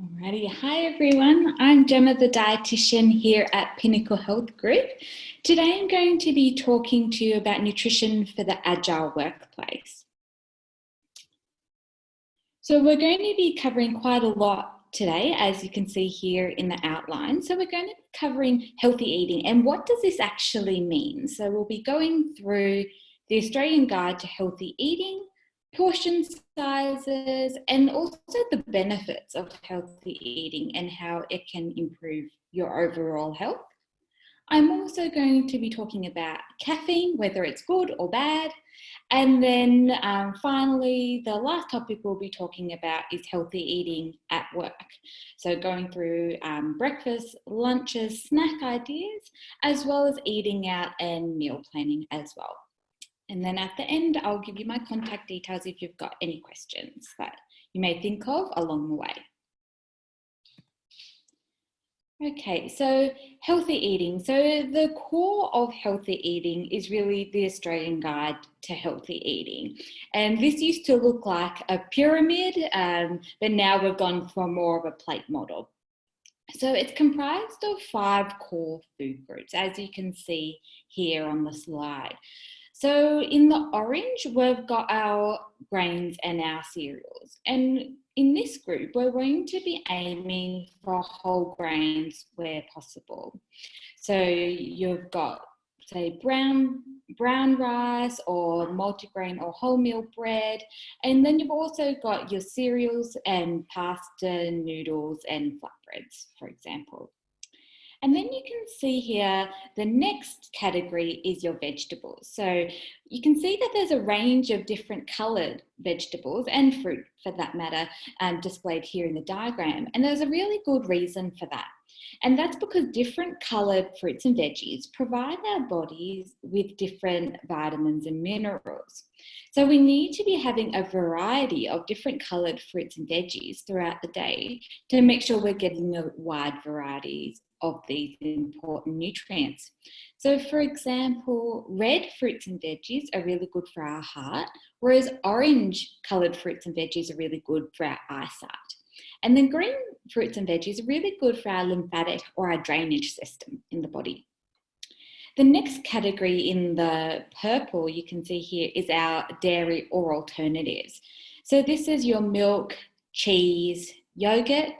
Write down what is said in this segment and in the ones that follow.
Alrighty, hi everyone. I'm Gemma, the dietitian here at Pinnacle Health Group. Today I'm going to be talking to you about nutrition for the Agile workplace. So we're going to be covering quite a lot today, as you can see here in the outline. So we're going to be covering healthy eating and what does this actually mean? So we'll be going through the Australian Guide to Healthy Eating, portion sizes, and also the benefits of healthy eating and how it can improve your overall health. I'm also going to be talking about caffeine, whether it's good or bad. And then finally, the last topic we'll be talking about is healthy eating at work. So going through breakfast, lunches, snack ideas, as well as eating out and meal planning as well. And then at the end, I'll give you my contact details if you've got any questions that you may think of along the way. Okay, so healthy eating. So the core of healthy eating is really the Australian Guide to Healthy Eating. And this used to look like a pyramid, but now we've gone for more of a plate model. So it's comprised of 5 core food groups, as you can see here on the slide. So in the orange, we've got our grains and our cereals. And in this group, we're going to be aiming for whole grains where possible. So you've got, say, brown rice or multigrain or wholemeal bread. And then you've also got your cereals and pasta, noodles, and flatbreads, for example. And then you can see here, the next category is your vegetables. So you can see that there's a range of different coloured vegetables and fruit for that matter displayed here in the diagram. And there's a really good reason for that. And that's because different coloured fruits and veggies provide our bodies with different vitamins and minerals. So we need to be having a variety of different coloured fruits and veggies throughout the day to make sure we're getting a wide variety of these important nutrients. So for example, red fruits and veggies are really good for our heart, whereas orange coloured fruits and veggies are really good for our eyesight. And then green fruits and veggies are really good for our lymphatic or our drainage system in the body. The next category in the purple you can see here is our dairy or alternatives. So this is your milk, cheese, yogurt,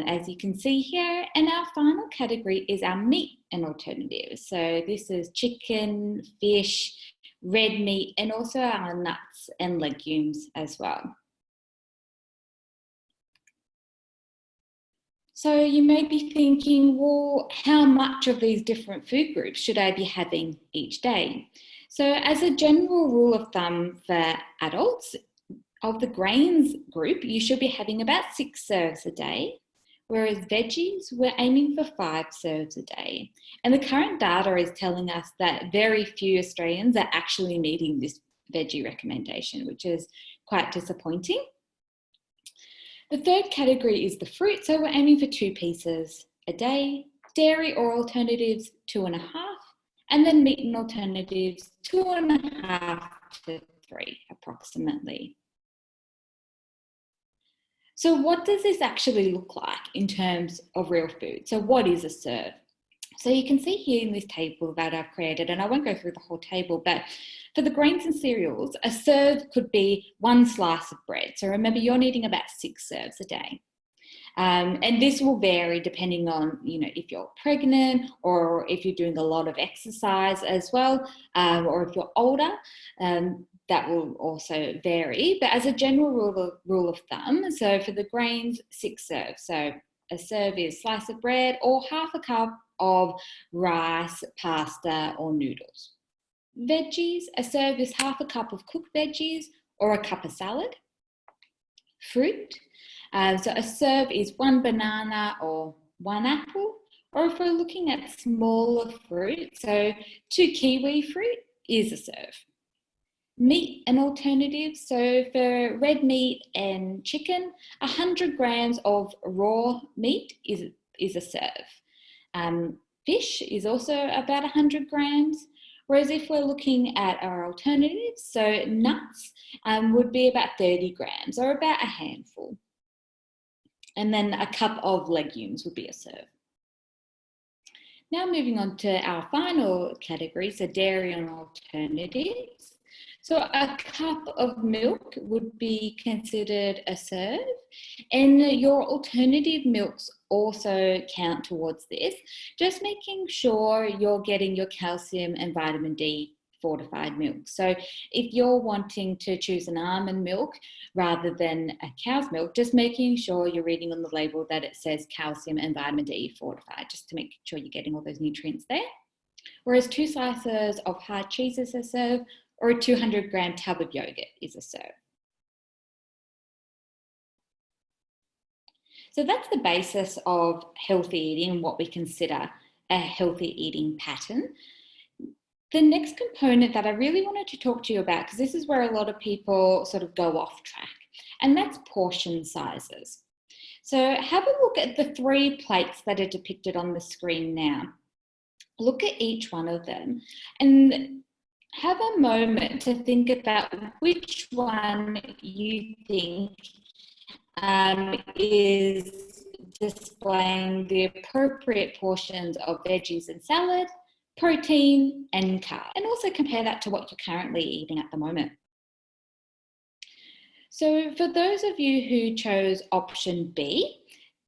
as you can see here. And our final category is our meat and alternatives. So this is chicken, fish, red meat, and also our nuts and legumes as well. So you may be thinking, well, how much of these different food groups should I be having each day? So as a general rule of thumb for adults, of the grains group, you should be having about 6 serves a day, whereas veggies, we're aiming for 5 serves a day. And the current data is telling us that very few Australians are actually meeting this veggie recommendation, which is quite disappointing. The third category is the fruit, so we're aiming for 2 pieces a day, dairy or alternatives 2.5, and then meat and alternatives 2.5 to 3 approximately. So what does this actually look like in terms of real food? So what is a serve? So you can see here in this table that I've created, and I won't go through the whole table, but for the grains and cereals, a serve could be 1 slice of bread. So remember, you're needing about 6 serves a day. And this will vary depending on, if you're pregnant or if you're doing a lot of exercise as well, or if you're older, that will also vary. But as a general rule of thumb, so for the grains, 6 serves. So a serve is a slice of bread or half a cup of rice, pasta, or noodles. Veggies, a serve is half a cup of cooked veggies or a cup of salad. Fruit, so a serve is 1 banana or 1 apple, or if we're looking at smaller fruit, so 2 kiwi fruit is a serve. Meat and alternatives, so for red meat and chicken, 100 grams of raw meat is a serve. Fish is also about 100 grams, whereas if we're looking at our alternatives, so nuts would be about 30 grams or about a handful. And then a cup of legumes would be a serve. Now moving on to our final category, so dairy and alternatives. So a cup of milk would be considered a serve, and your alternative milks also count towards this, just making sure you're getting your calcium and vitamin D fortified milk. So if you're wanting to choose an almond milk rather than a cow's milk, just making sure you're reading on the label that it says calcium and vitamin D fortified, just to make sure you're getting all those nutrients there. Whereas 2 slices of hard cheese is a serve, or a 200-gram tub of yogurt is a serve. So that's the basis of healthy eating and what we consider a healthy eating pattern. The next component that I really wanted to talk to you about, because this is where a lot of people sort of go off track, and that's portion sizes. So have a look at the 3 plates that are depicted on the screen now. Look at each one of them and have a moment to think about which one you think is displaying the appropriate portions of veggies and salad, protein and carb, and also compare that to what you're currently eating at the moment. So for those of you who chose option B,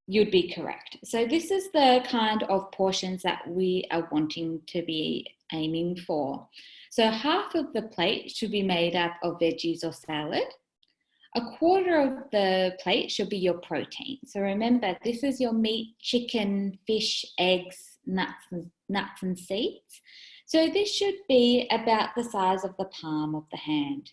you'd be correct. So this is the kind of portions that we are wanting to be aiming for. So half of the plate should be made up of veggies or salad. A quarter of the plate should be your protein. So remember, this is your meat, chicken, fish, eggs, nuts and seeds. So this should be about the size of the palm of the hand.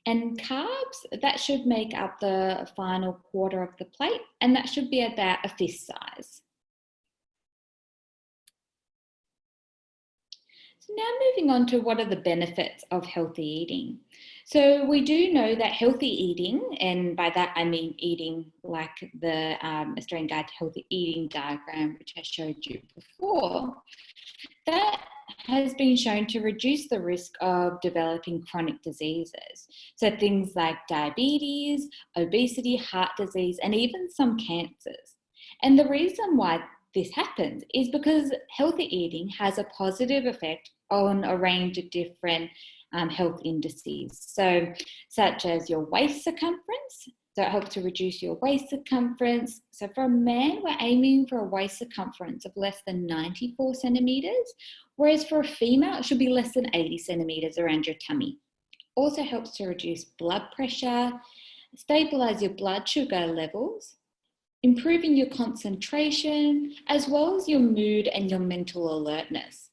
And carbs, that should make up the final quarter of the plate, and that should be about a fist size. So now moving on to what are the benefits of healthy eating. So we do know that healthy eating, and by that I mean eating like the Australian Guide to Healthy Eating diagram, which I showed you before, that has been shown to reduce the risk of developing chronic diseases. So things like diabetes, obesity, heart disease, and even some cancers. And the reason why this happens is because healthy eating has a positive effect on a range of different health indices. So such as your waist circumference. So it helps to reduce your waist circumference. So for a man, we're aiming for a waist circumference of less than 94 centimeters, whereas for a female, it should be less than 80 centimeters around your tummy. Also helps to reduce blood pressure, stabilize your blood sugar levels, improving your concentration, as well as your mood and your mental alertness.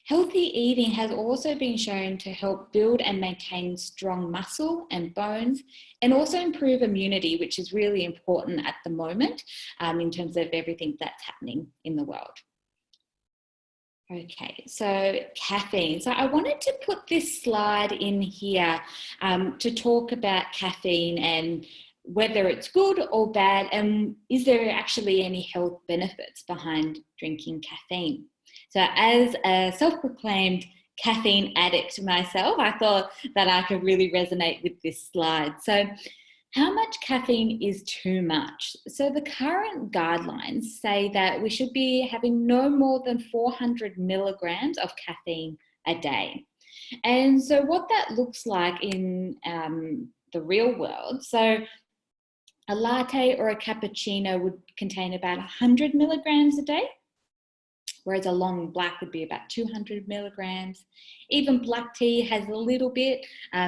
Healthy eating has also been shown to help build and maintain strong muscle and bones, and also improve immunity, which is really important at the moment in terms of everything that's happening in the world. Okay, so caffeine. So I wanted to put this slide in here to talk about caffeine and whether it's good or bad, and is there actually any health benefits behind drinking caffeine. So as a self-proclaimed caffeine addict myself, I thought that I could really resonate with this slide. So how much caffeine is too much? So the current guidelines say that we should be having no more than 400 milligrams of caffeine a day. And so what that looks like in the real world, so a latte or a cappuccino would contain about 100 milligrams a day, whereas a long black would be about 200 milligrams. Even black tea has a little bit,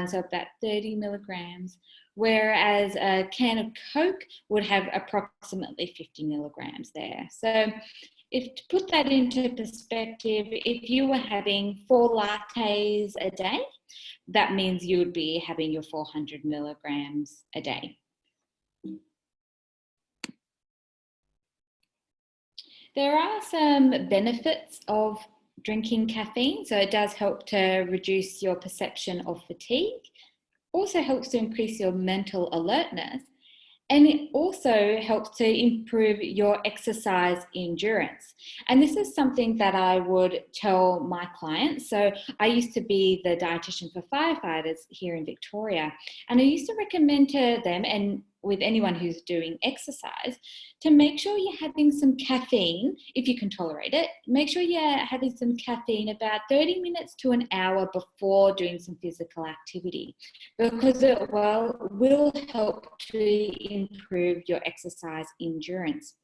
so about 30 milligrams, whereas a can of Coke would have approximately 50 milligrams there. So if to put that into perspective, if you were having 4 lattes a day, that means you would be having your 400 milligrams a day. There are some benefits of drinking caffeine. So it does help to reduce your perception of fatigue, also helps to increase your mental alertness, and it also helps to improve your exercise endurance. And this is something that I would tell my clients. So I used to be the dietitian for firefighters here in Victoria, and I used to recommend to them, and with anyone who's doing exercise, to make sure you're having some caffeine, if you can tolerate it. Make sure you're having some caffeine about 30 minutes to an hour before doing some physical activity, because it will help to improve your exercise endurance.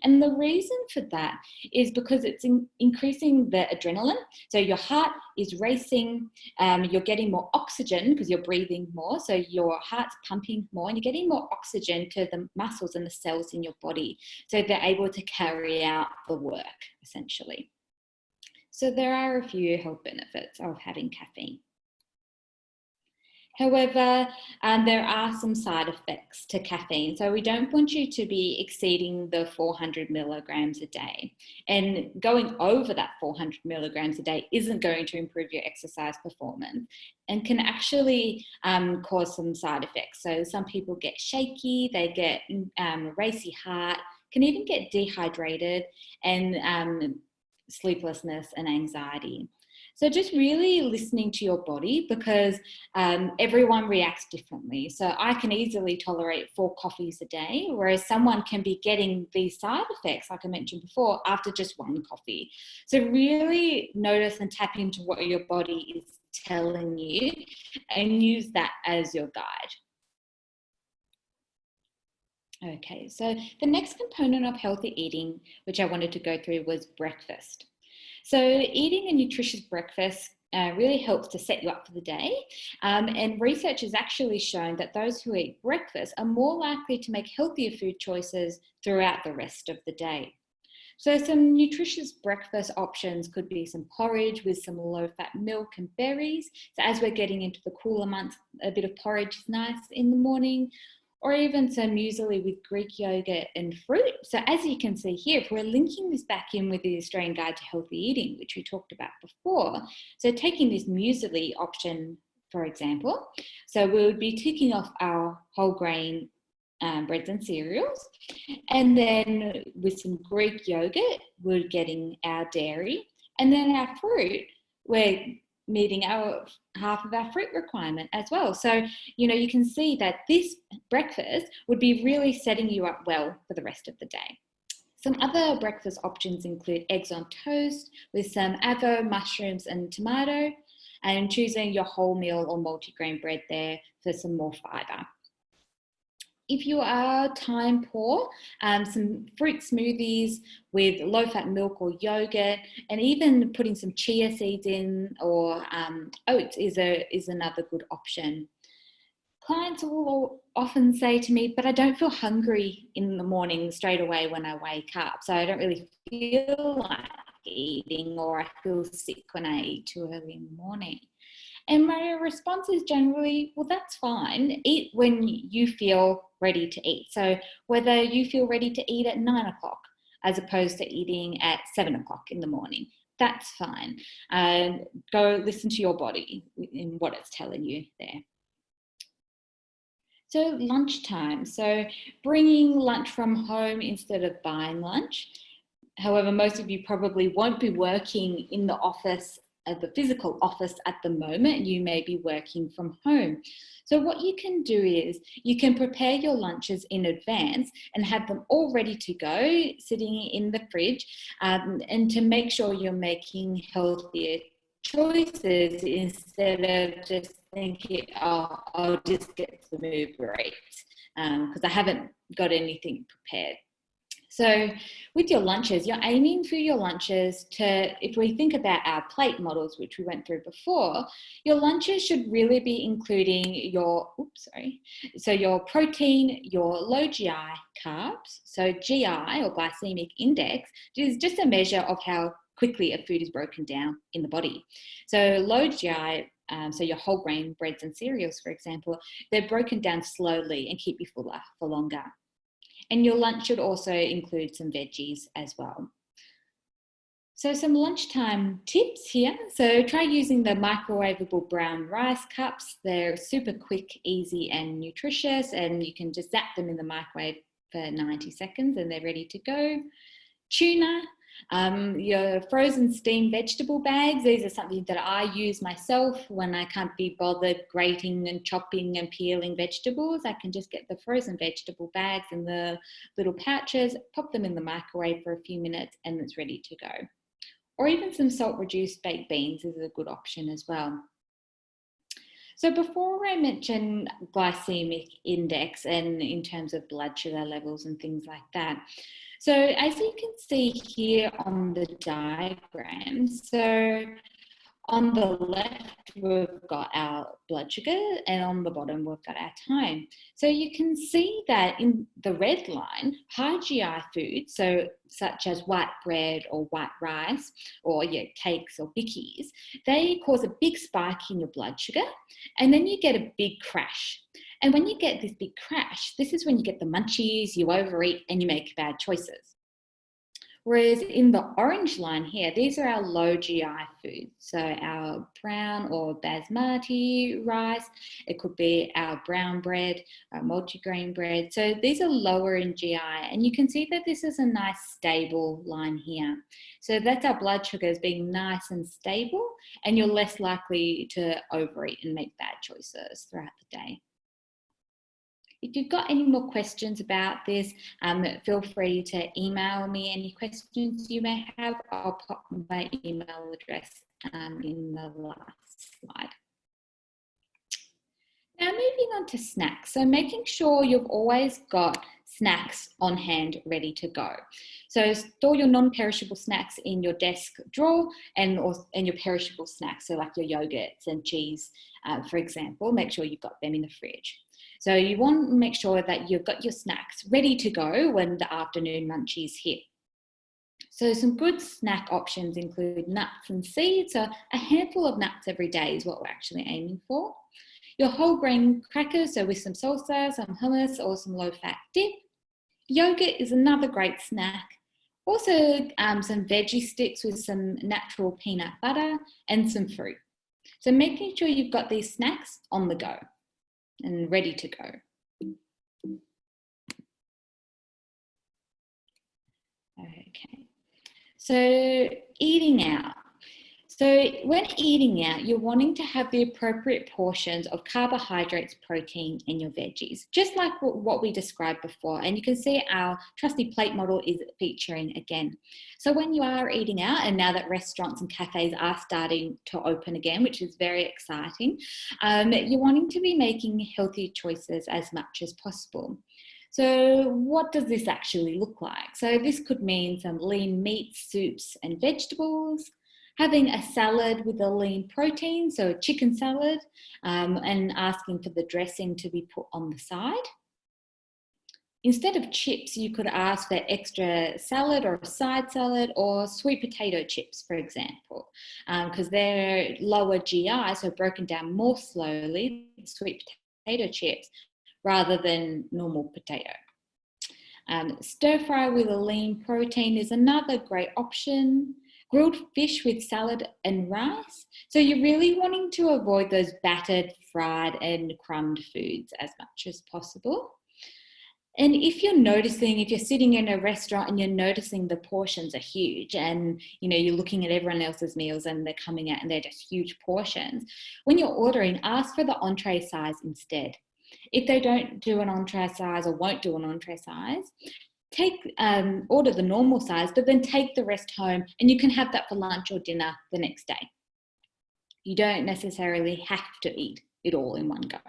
And the reason for that is because it's increasing the adrenaline. So your heart is racing, you're getting more oxygen because you're breathing more. So your heart's pumping more and you're getting more oxygen to the muscles and the cells in your body. So they're able to carry out the work, essentially. So there are a few health benefits of having caffeine. However, there are some side effects to caffeine. So we don't want you to be exceeding the 400 milligrams a day. And going over that 400 milligrams a day isn't going to improve your exercise performance and can actually cause some side effects. So some people get shaky, they get racy heart, can even get dehydrated, and sleeplessness and anxiety. So just really listening to your body, because everyone reacts differently. So I can easily tolerate 4 coffees a day, whereas someone can be getting these side effects, like I mentioned before, after just 1 coffee. So really notice and tap into what your body is telling you and use that as your guide. Okay, so the next component of healthy eating, which I wanted to go through, was breakfast. So eating a nutritious breakfast really helps to set you up for the day. And research has actually shown that those who eat breakfast are more likely to make healthier food choices throughout the rest of the day. So some nutritious breakfast options could be some porridge with some low-fat milk and berries. So as we're getting into the cooler months, a bit of porridge is nice in the morning, or even some muesli with Greek yogurt and fruit. So as you can see here, if we're linking this back in with the Australian Guide to Healthy Eating, which we talked about before, so taking this muesli option, for example, so we would be ticking off our whole grain breads and cereals, and then with some Greek yogurt, we're getting our dairy, and then our fruit, we're meeting our half of our fruit requirement as well. So, you can see that this breakfast would be really setting you up well for the rest of the day. Some other breakfast options include eggs on toast with some avo, mushrooms and tomato, and choosing your wholemeal or multigrain bread there for some more fibre. If you are time poor, some fruit smoothies with low-fat milk or yogurt, and even putting some chia seeds in, or oats is another good option. Clients will often say to me, but I don't feel hungry in the morning straight away when I wake up, so I don't really feel like eating, or I feel sick when I eat too early in the morning. And my response is generally, well, that's fine. Eat when you feel ready to eat. So whether you feel ready to eat at 9 o'clock as opposed to eating at 7 o'clock in the morning, that's fine. Go listen to your body in what it's telling you there. So lunchtime. So bringing lunch from home instead of buying lunch. However, most of you probably won't be working in the office, the physical office at the moment. You may be working from home. So what you can do is you can prepare your lunches in advance and have them all ready to go, sitting in the fridge, and to make sure you're making healthier choices instead of just thinking, oh, I'll just get some Uber Eats because I haven't got anything prepared. So with your lunches, you're aiming for your lunches to, if we think about our plate models, which we went through before, your lunches should really be including your, so your protein, your low GI carbs. So GI, or glycemic index, is just a measure of how quickly a food is broken down in the body. So low GI, so your whole grain breads and cereals, for example, they're broken down slowly and keep you fuller for longer. And your lunch should also include some veggies as well. So some lunchtime tips here. So try using the microwavable brown rice cups. They're super quick, easy and nutritious, and you can just zap them in the microwave for 90 seconds and they're ready to go. Tuna. Your frozen steamed vegetable bags, these are something that I use myself when I can't be bothered grating and chopping and peeling vegetables. I can just get the frozen vegetable bags in the little pouches, pop them in the microwave for a few minutes, and it's ready to go. Or even some salt-reduced baked beans is a good option as well. So before I mention glycemic index and in terms of blood sugar levels and things like that, so as you can see here on the diagram, so on the left, we've got our blood sugar, and on the bottom, we've got our time. So you can see that in the red line, high GI foods, so such as white bread or white rice, or cakes or bickies, they cause a big spike in your blood sugar, and then you get a big crash. And when you get this big crash, this is when you get the munchies, you overeat, and you make bad choices. Whereas in the orange line here, these are our low GI foods. So our brown or basmati rice, it could be our brown bread, our multigrain bread. So these are lower in GI, and you can see that this is a nice stable line here. So that's our blood sugars being nice and stable, and you're less likely to overeat and make bad choices throughout the day. If you've got any more questions about this, feel free to email me any questions you may have. I'll pop my email address in the last slide. Now moving on to snacks. So making sure you've always got snacks on hand ready to go. So store your non-perishable snacks in your desk drawer and your perishable snacks, so like your yogurts and cheese, for example, make sure you've got them in the fridge. So you want to make sure that you've got your snacks ready to go when the afternoon munchies hit. So some good snack options include nuts and seeds. So a handful of nuts every day is what we're actually aiming for. Your whole grain crackers, so with some salsa, some hummus, or some low-fat dip. Yogurt is another great snack. Also some veggie sticks with some natural peanut butter and some fruit. So making sure you've got these snacks on the go and ready to go. Okay, so eating out. So when eating out, you're wanting to have the appropriate portions of carbohydrates, protein, and your veggies, just like what we described before. And you can see our trusty plate model is featuring again. So when you are eating out, and now that restaurants and cafes are starting to open again, which is very exciting, you're wanting to be making healthy choices as much as possible. So what does this actually look like? So this could mean some lean meats, soups, and vegetables, having a salad with a lean protein, so a chicken salad, and asking for the dressing to be put on the side. Instead of chips, you could ask for extra salad or a side salad or sweet potato chips, for example, because they're lower GI, so broken down more slowly, sweet potato chips, rather than normal potato. Stir fry with a lean protein is another great option. Grilled fish with salad and rice. So you're really wanting to avoid those battered, fried and crumbed foods as much as possible. And if you're sitting in a restaurant and you're noticing the portions are huge and you're looking at everyone else's meals and they're coming out and they're just huge portions, when you're ordering, ask for the entree size instead. If they don't do an entree size or won't do an entree size, order the normal size, but then take the rest home and you can have that for lunch or dinner the next day. You don't necessarily have to eat it all in one go.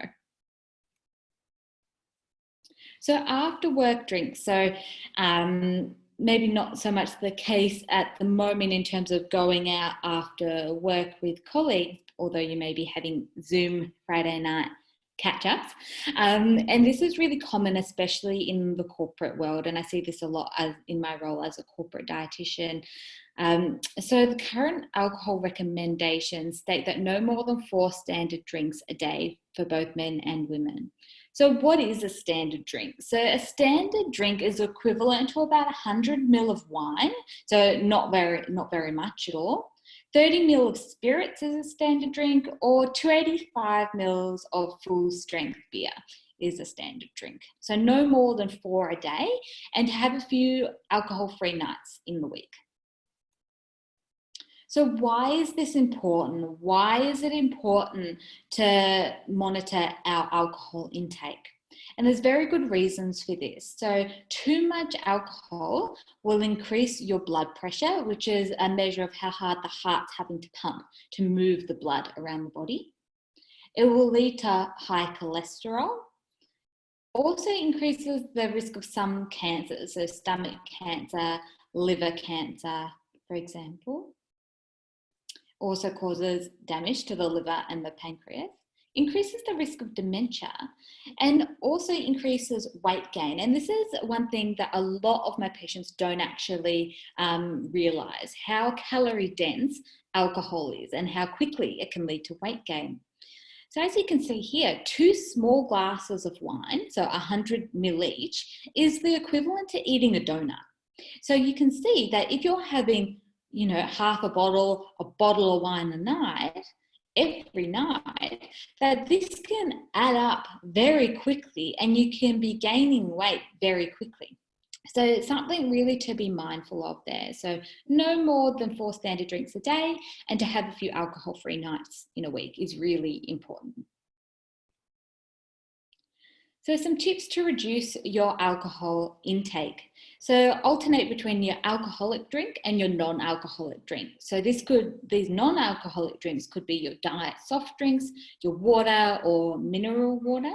So after work drinks, so maybe not so much the case at the moment in terms of going out after work with colleagues, although you may be having Zoom Friday night catch-ups. And this is really common, especially in the corporate world. And I see this a lot in my role as a corporate dietitian. So the current alcohol recommendations state that no more than 4 standard drinks a day for both men and women. So what is a standard drink? So a standard drink is equivalent to about 100 ml of wine. So not very much at all. 30 ml of spirits is a standard drink, or 285 ml of full strength beer is a standard drink. So no more than 4 a day, and to have a few alcohol-free nights in the week. So why is this important? Why is it important to monitor our alcohol intake? And there's very good reasons for this. So too much alcohol will increase your blood pressure, which is a measure of how hard the heart's having to pump to move the blood around the body. It will lead to high cholesterol. Also increases the risk of some cancers, so stomach cancer, liver cancer, for example. Also causes damage to the liver and the pancreas, increases the risk of dementia, and also increases weight gain. And this is one thing that a lot of my patients don't actually realize, how calorie dense alcohol is and how quickly it can lead to weight gain. So as you can see here, 2 small glasses of wine, so 100 ml each, is the equivalent to eating a donut. So you can see that if you're having, half a bottle of wine a night, every night, that this can add up very quickly and you can be gaining weight very quickly. So it's something really to be mindful of there. So no more than 4 standard drinks a day, and to have a few alcohol-free nights in a week is really important. So some tips to reduce your alcohol intake. So alternate between your alcoholic drink and your non-alcoholic drink. So these non-alcoholic drinks could be your diet soft drinks, your water or mineral water.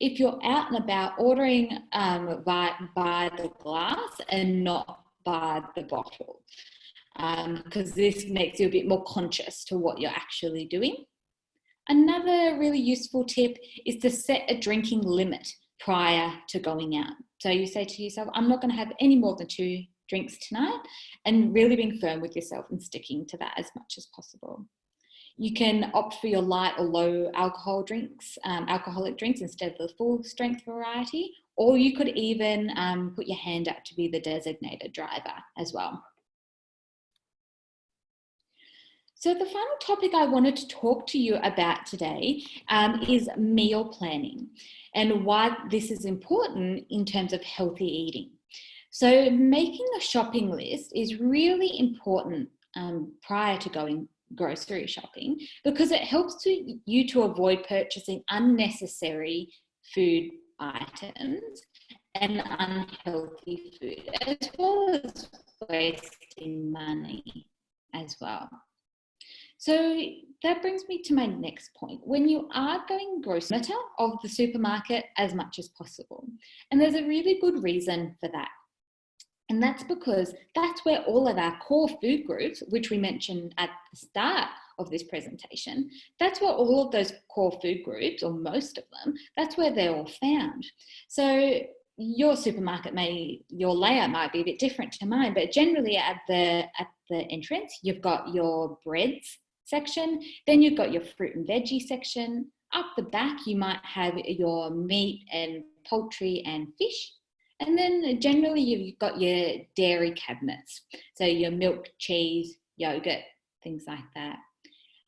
If you're out and about, ordering by the glass and not by the bottle, because this makes you a bit more conscious to what you're actually doing. Another really useful tip is to set a drinking limit prior to going out. So you say to yourself, I'm not going to have any more than 2 drinks tonight, and really being firm with yourself and sticking to that as much as possible. You can opt for your light or low alcohol drinks, alcoholic drinks, instead of the full strength variety, or you could even put your hand up to be the designated driver as well. So the final topic I wanted to talk to you about today is meal planning and why this is important in terms of healthy eating. So making a shopping list is really important prior to going grocery shopping, because it helps you to avoid purchasing unnecessary food items and unhealthy food, as well as wasting money as well. So that brings me to my next point. When you are going grocery of the supermarket as much as possible, and there's a really good reason for that. And that's because that's where all of our core food groups, which we mentioned at the start of this presentation, that's where all of those core food groups, or most of them, that's where they're all found. So your supermarket your layout might be a bit different to mine, but generally at the entrance, you've got your breads section, then you've got your fruit and veggie section. Up the back, you might have your meat and poultry and fish. And then generally you've got your dairy cabinets. So your milk, cheese, yogurt, things like that.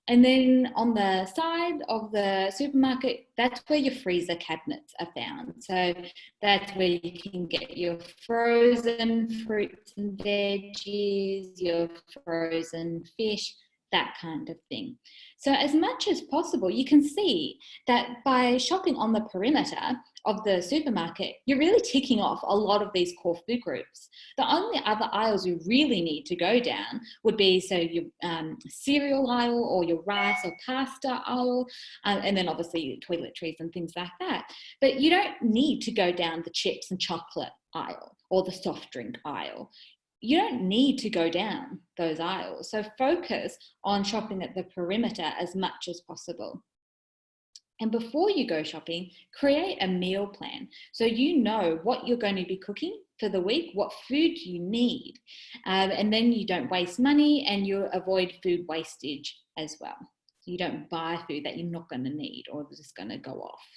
And then on the side of the supermarket, that's where your freezer cabinets are found. So that's where you can get your frozen fruits and veggies, your frozen fish, that kind of thing. So as much as possible, you can see that by shopping on the perimeter of the supermarket, you're really ticking off a lot of these core food groups. The only other aisles you really need to go down would be your cereal aisle, or your rice or pasta aisle, and then obviously toiletries and things like that. But you don't need to go down the chips and chocolate aisle or the soft drink aisle. You don't need to go down those aisles. So focus on shopping at the perimeter as much as possible. And before you go shopping, create a meal plan so you know what you're going to be cooking for the week, what food you need, and then you don't waste money and you avoid food wastage as well. You don't buy food that you're not going to need or just going to go off.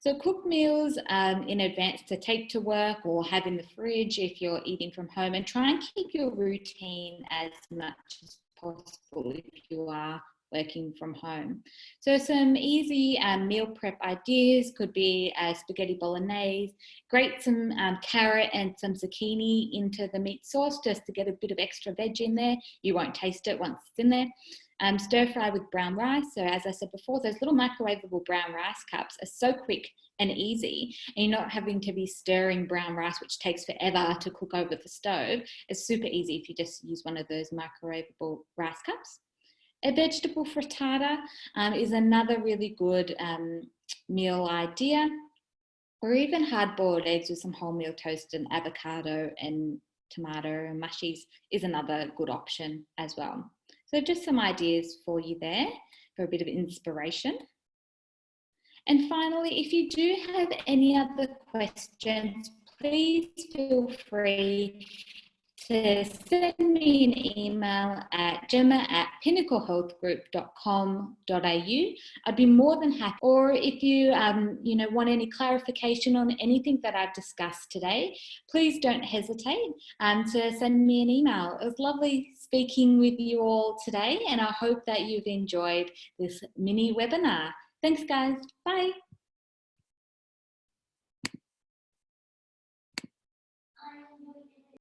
So cook meals in advance to take to work or have in the fridge if you're eating from home, and try and keep your routine as much as possible if you are working from home. So some easy meal prep ideas could be spaghetti bolognese. Grate some carrot and some zucchini into the meat sauce just to get a bit of extra veg in there. You won't taste it once it's in there. Stir fry with brown rice. So as I said before, those little microwavable brown rice cups are so quick and easy, and you're not having to be stirring brown rice, which takes forever to cook over the stove. It's super easy if you just use one of those microwavable rice cups. A vegetable frittata is another really good meal idea, or even hard-boiled eggs with some wholemeal toast and avocado and tomato and mushies is another good option as well. So just some ideas for you there for a bit of inspiration. And finally, if you do have any other questions, please feel free to send me an email at gemma@pinnaclehealthgroup.com.au. I'd be more than happy. Or if you, want any clarification on anything that I've discussed today, please don't hesitate to send me an email. It was lovely speaking with you all today, and I hope that you've enjoyed this mini webinar. Thanks, guys. Bye.